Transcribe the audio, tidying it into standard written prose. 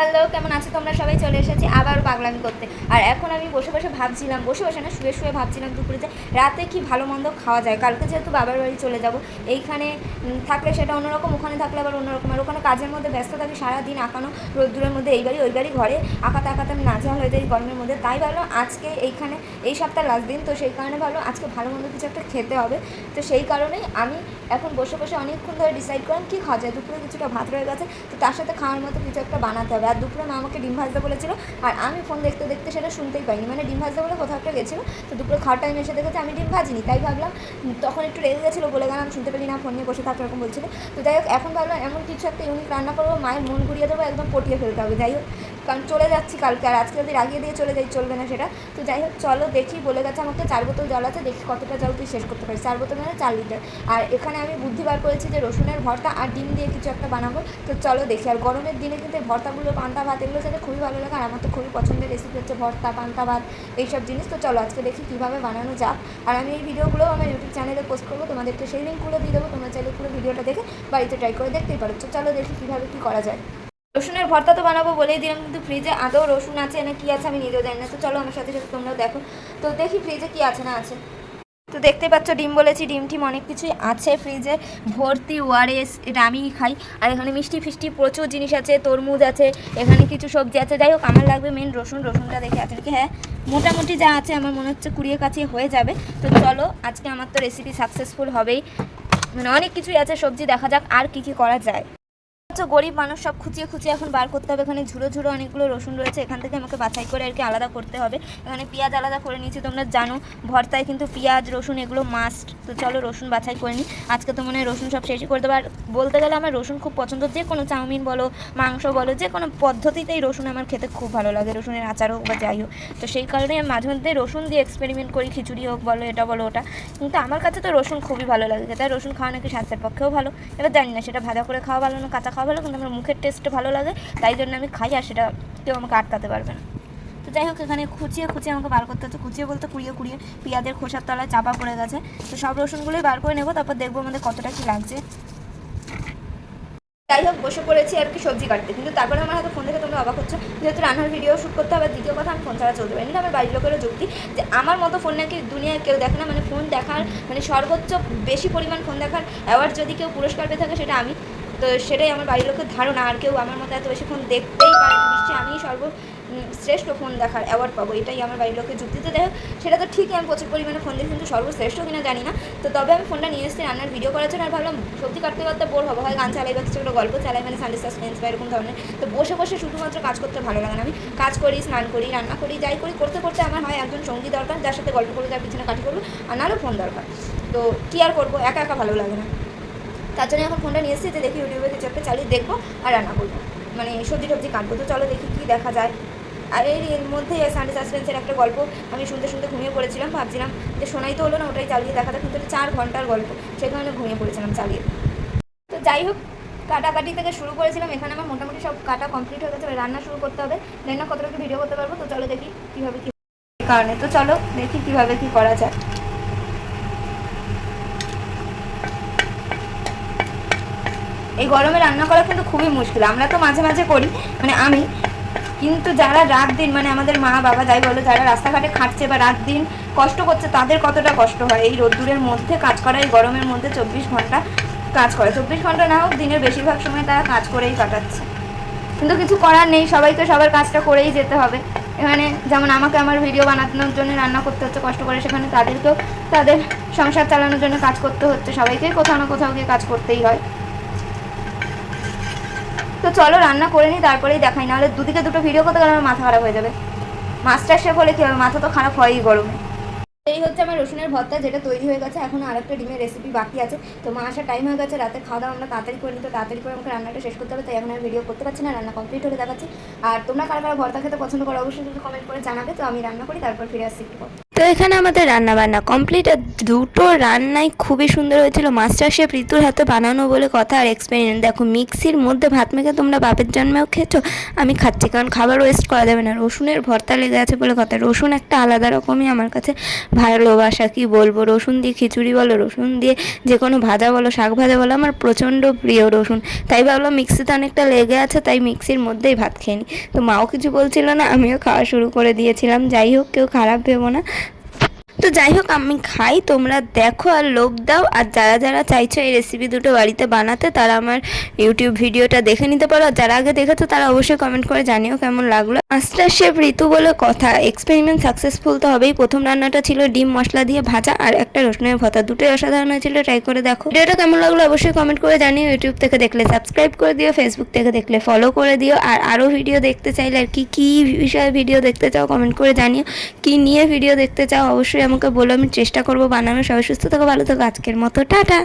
Hello, কেমন আছো তোমরা সবাই? চলে এসেছি আবার পাগলামি করতে। আর এখন আমি বসে বসে ভাবছিলাম, বসে বসে না, শুয়ে শুয়ে ভাবছিলাম দুপুরে যে রাতে কি ভালো মন্দ খাওয়া যায়। কালকে যেহেতু বাবার বাড়ি চলে যাব, এইখানে থাকলে সেটা অন্যরকম, ওখানে থাকলে আবার অন্যরকম। আর ওখানে কাজের মধ্যে ব্যস্ত থাকি সারাদিন, আঁকানো রোদ্দুরের মধ্যে, এই বাড়ি ওই বাড়ি, ঘরে আঁকাতে আঁকাতে আমি নাজেহাল হয়ে যাই গরমের মধ্যে। তাই ভাবলাম আজকে এইখানে এই সপ্তাহ লাস্ট দিন, তো সেই কারণে ভাবলাম আজকে ভালো মন্দ কিছু একটা খেতে হবে। তো সেই কারণেই আমি এখন বসে বসে অনেকক্ষণ ধরে ডিসাইড করলাম কী খাওয়া যায়। দুপুরে কিছুটা ভাত রয়ে গেছে, তো তার সাথে খাওয়ার মতো কিছু একটা বানাতে হবে। আর দুপুরে মা আমাকে ডিম ভাজতে বলেছিল, আর আমি ফোন দেখতে দেখতে সেটা শুনতেই পাইনি। মানে ডিম ভাজতে বলে কোথাও একটা গেছিলো, তো দুপুরে খাওয়ার টাইমে এসে দেখেছে আমি ডিম ভাজিনি। তাই ভাবলাম, তখন একটু রেগে গেছিলো, বলে গেলাম শুনতে পারি না, ফোন নিয়ে বসে থাকো এরকম বলছিল। তো যাই হোক, এখন ভাবলাম এমন কিছু একটা ইউনিক রান্না করবো, মায়ের মন ঘুরিয়ে দেবো, একদম পটিয়ে ফেলতে হবে। যাই হোক, কারণ চলে যাচ্ছি কালকে, আর আজকে যদি রাগিয়ে দিয়ে চলে যাই চলবে না সেটা। তো যাই হোক, চলো দেখি। বলে গেছে আমাকে 4 বোতল জল আছে, দেখি কতটা জল তুই শেষ করতে পারিস। 4 বোতল মানে 4 লিটার। আর এখানে আমি বুদ্ধি বার করেছি যে রসুনের ভর্তা আর ডিম দিয়ে কিছু একটা বানাবো। তো চলো দেখি। আর গরমের দিনে কিন্তু ভর্তাগুলো, পান্তা ভাত, এগুলো খেতে খুবই ভালো লাগে। আর আমার তো খুবই পছন্দের রেসিপি হচ্ছে ভর্তা, পান্তা ভাত, এইসব জিনিস। তো চলো আজকে দেখি কীভাবে বানানো যাক। আর আমি এই ভিডিওগুলো আমার ইউটিউব চ্যানেলে পোস্ট করবো, তোমাদেরকে সেই লিঙ্কগুলো দিয়ে দেবো। তোমরা চাইলে পুরো ভিডিওটা দেখে বাড়িতে ট্রাই করে দেখতেই পারো। তো চলো দেখি কীভাবে কী করা যায়। রসুনের ভর্তা তো বানাবো বলেই দিলাম, কিন্তু ফ্রিজে আদৌ রসুন আছে না কি আছে আমি নিজেও জানি না। তো চলো আমার সাথে সাথে তোমরাও দেখো। তো দেখি ফ্রিজে কি আছে না আছে। তো দেখতে পাচ্ছ ডিম বলেছি, ডিম টিম অনেক কিছুই আছে ফ্রিজে ভর্তি। ওআরএস, এটা আমিই খাই। আর এখানে মিষ্টি ফিষ্টি প্রচুর জিনিস আছে, তরমুজ আছে, এখানে কিছু সবজি আছে। যাই হোক, আমার লাগবে মেন রসুন। রসুনটা দেখে আছে নাকি, হ্যাঁ মোটামুটি যা আছে আমার মনে হচ্ছে 20 কাছে হয়ে যাবে। তো চলো আজকে আমার তো রেসিপি সাকসেসফুল হবেই। মানে অনেক কিছুই আছে সবজি, দেখা যাক আর কি কি করা যায়। গরিব মানুষ, সব খুঁচিয়ে খুঁচিয়ে এখন বার করতে হবে। এখানে ঝুড়ো ঝুড়ো অনেকগুলো রসুন রয়েছে, এখান থেকে আমাকে বাছাই করে আর কি আলাদা করতে হবে। এখানে পেঁয়াজ আলাদা করে নিয়েছি, তোমরা জানো ভর্তায় কিন্তু পেঁয়াজ রসুন এগুলো মাস্ট। তো চলো রসুন বাছাই করে নিই। আজকে তো মনে হয় রসুন সব শেষই করে দেবো। আর বলতে গেলে আমার রসুন খুব পছন্দ। যে কোনো চাউমিন বলো, মাংস বলো, যে কোনো পদ্ধতিতেই রসুন আমার খেতে খুব ভালো লাগে, রসুনের আচার হোক বা যাই হোক। তো সেই কারণে আমি মাঝে মধ্যে রসুন দিয়ে এক্সপেরিমেন্ট করি, খিচুড়ি হোক বলো, এটা বলো ওটা। কিন্তু আমার কাছে তো রসুন খুবই ভালো লাগে, তাই রসুন খাওয়া নাকি স্বাস্থ্যের পক্ষেও ভালো। এবার জানি না সেটা ভাজা করে খাওয়া ভালো না কাঁচা খাওয়া ভালো, কিন্তু আমার মুখের টেস্ট ভালো লাগে, তাই জন্য আমি খাই। আর সেটা কেউ আমাকে আটকাতে পারবে না। তো যাই হোক, এখানে খুঁচিয়ে খুঁচিয়ে আমাকে বার করতে হচ্ছে। খুঁচিয়ে বলতে কুড়িয়ে কুড়িয়ে পেঁয়াজের খোসার তলায় চাপা পড়ে গেছে। তো সব রসুনগুলোই বার করে নেবো, তারপর দেখবো আমাদের কতটা কি লাগছে। যাই হোক, বসে পড়েছি আর কি সবজি কাটতে, কিন্তু তারপরে আমার হাতে ফোন দেখে তোমরা অবাক হচ্ছে, যেহেতু রান্নার ভিডিও শ্যুট করতে হবে। দ্বিতীয় কথা, আমি ফোন ছাড়া চলতে পারি না। আমার বাড়ির লোকেরও যুক্তি যে আমার মতো ফোন নাকি দুনিয়ায় কেউ দেখে না। মানে ফোন দেখার, মানে সর্বোচ্চ বেশি পরিমাণ ফোন দেখার অ্যাওয়ার্ড যদি কেউ পুরস্কার পেয়ে থাকে সেটা আমি। তো সেটাই আমার বাড়ির লোকের ধারণা। আর কেউ আমার মতো এত বেশি ফোন দেখতেই পারে না, নিশ্চয়ই আমি শ্রেষ্ঠ ফোন দেখার অ্যাওয়ার্ড পাবো, এটাই আমার বাড়ির লোকের যুক্তিতে। দেখো, সেটা তো ঠিকই, আমি প্রচুর পরিমাণে ফোন দেখি, কিন্তু সর্বশ্রেষ্ঠ কিনা জানি না। তো তবে আমি ফোনটা নিয়ে এসেছি রান্নার ভিডিও করার জন্য। আর ভাবলাম সবজি কাটতে কাটতে বোর হবো, হয় গান চালাই বা কিছু একটা গল্প চালাই, মানে সানডে সাসপেন্স বা এরকম ধরনের। তো বসে বসে শুধুমাত্র কাজ করতে ভালো লাগে না। আমি কাজ করি, স্নান করি, রান্না করি, যাই করি, করতে করতে আমার হয় একজন সঙ্গী দরকার, যার সাথে গল্প করবো, যার পিছনে কাটি করবো, আর নাহলে ফোন দরকার। তো কী আর করবো, একা একা ভালো লাগে না। তার জন্য এখন ফোনটা নিয়ে এসেছি, যে দেখি ইউটিউবে কিছু একটা চালিয়ে দেখবো আর রান্না করবো, মানে সবজি টবজি কাটবো। তো চলো দেখি কী দেখা যায়। আর এর মধ্যে সানডে সাসপেন্সের একটা গল্প আমি শুনতে শুনতে ঘুমিয়ে পড়েছিলাম। ভাবছিলাম যে শোনাই তো হলো না, ওটাই চালিয়ে দেখা যাক, কিন্তু 4 ঘন্টার গল্প, সেই কারণে ঘুমিয়ে পড়েছিলাম চালিয়ে। তো যাই হোক, কাটাকাটি থেকে শুরু করেছিলাম, এখানে আমার মোটামুটি সব কাটা কমপ্লিট হয়ে গেছে। রান্না শুরু করতে হবে, জানি না কতটুকু ভিডিও করতে পারবো। তো চলো দেখি কীভাবে কী কারণে। তো চলো দেখি কীভাবে কী করা যায়। এই গরমে রান্না করা কিন্তু খুবই মুশকিল। আমরা তো মাঝে মাঝে করি, মানে আমি, কিন্তু যারা রাত দিন, মানে আমাদের মা বাবা যাই বলো, যারা রাস্তাঘাটে খাটছে বা রাত দিন কষ্ট করছে, তাদের কতটা কষ্ট হয় এই রোদ্দুরের মধ্যে কাজ করা, এই গরমের মধ্যে 24 ঘন্টা কাজ করে। 24 ঘন্টা না হোক, দিনের বেশিরভাগ সময় তারা কাজ করেই কাটাচ্ছে। কিন্তু কিছু করার নেই, সবাইকে সবার কাজটা করেই যেতে হবে। এখানে যেমন আমাকে আমার ভিডিও বানানোর জন্য রান্না করতে হচ্ছে কষ্ট করে, সেখানে তাদেরকেও তাদের সংসার চালানোর জন্য কাজ করতে হচ্ছে। সবাইকেই কোথাও না কোথাও গিয়ে কাজ করতেই হয়। তো চলো রান্না করে নিই, তারপরেই দেখাই, নাহলে দুদিকে দুটো ভিডিও করতে গেলে আমার মাথা খারাপ হয়ে যাবে। মাস্টার শেফ হলে কী হবে, মাথা তো খারাপ হয়ই গরমে। এই হচ্ছে আমার রসুনের ভর্তা, যেটা তৈরি হয়ে গেছে। এখন আরেকটা ডিমের রেসিপি বাকি আছে। তো মা আসার টাইম হয়ে গেছে, রাতে খাওয়া দাওয়া আমরা তাড়াতাড়ি করে নিই। তো তাড়াতাড়ি করে আমাকে রান্নাটা শেষ করতে হবে, তাই এখন আমি ভিডিও করতে পারছি না। রান্না কমপ্লিট হলে দেখাচ্ছি। আর তোমরা কারা কারা ভর্তা খেতে পছন্দ করো অবশ্যই কিন্তু কমেন্ট করে জানাবে। তো আমি রান্না করি, তারপর ফিরে আসছি একটু পর। তো এখানে আমাদের রান্না বান্না কমপ্লিট, আর দুটো রান্নাই খুবই সুন্দর হয়েছিল। মাস্টার শেফ ঋতুর হাতে বানানো বলে কথা, আর এক্সপেরিমেন্ট দেখো, মিক্সির মধ্যে ভাত মেখে তোমরা বাপের জন্মেও খেয়েছো, আমি খাচ্ছি, কারণ খাবার ওয়েস্ট করা যাবে না। রসুনের ভর্তা লেগে আছে বলে কথা, রসুন একটা আলাদা রকমই আমার কাছে ভালোবাসা, কি বলবো, রসুন দিয়ে খিচুড়ি বলো, রসুন দিয়ে যে কোনো ভাজা বলো, শাক ভাজা বলো, আমার প্রচণ্ড প্রিয় রসুন। তাই ভাবলাম মিক্সিতে অনেকটা লেগে আছে, তাই মিক্সির মধ্যেই ভাত খেয়ে নিই। তো মাও কিছু বলছিল না, আমিও খাওয়া শুরু করে দিয়েছিলাম। যাই হোক, কেউ খারাপ ভেবো না। তো যাই হোক, আমি খাই, তোমরা দেখো আর লোভ দাও। আর যারা যারা চাইছো এই রেসিপি দুটো বাড়িতে বানাতে, তারা আমার ইউটিউব ভিডিওটা দেখে নিতে পারো। আর যারা আগে দেখেছো তারা অবশ্যই কমেন্ট করে জানিও কেমন লাগলো। মাস্টার শেফ ঋতু বলে কথা, এক্সপেরিমেন্ট সাকসেসফুল তো হবেই। প্রথম রান্নাটা ছিল ডিম মশলা দিয়ে ভাজা আর একটা রসুনের ভর্তা, দুটোই অসাধারণ হয়েছিল, ট্রাই করে দেখো। ভিডিওটা কেমন লাগলো অবশ্যই কমেন্ট করে জানিও। ইউটিউব থেকে দেখলে সাবস্ক্রাইব করে দিও, ফেসবুক থেকে দেখলে ফলো করে দিও। আর আরও ভিডিও দেখতে চাইলে আর কি বিষয়ে ভিডিও দেখতে চাও কমেন্ট করে জানিও। কি নিয়ে ভিডিও দেখতে চাও অবশ্যই আমাকে বলো, আমি চেষ্টা করবো বানানো। সবাই সুস্থ থাকো, ভালো থাকো, আজকের মতো টাটা।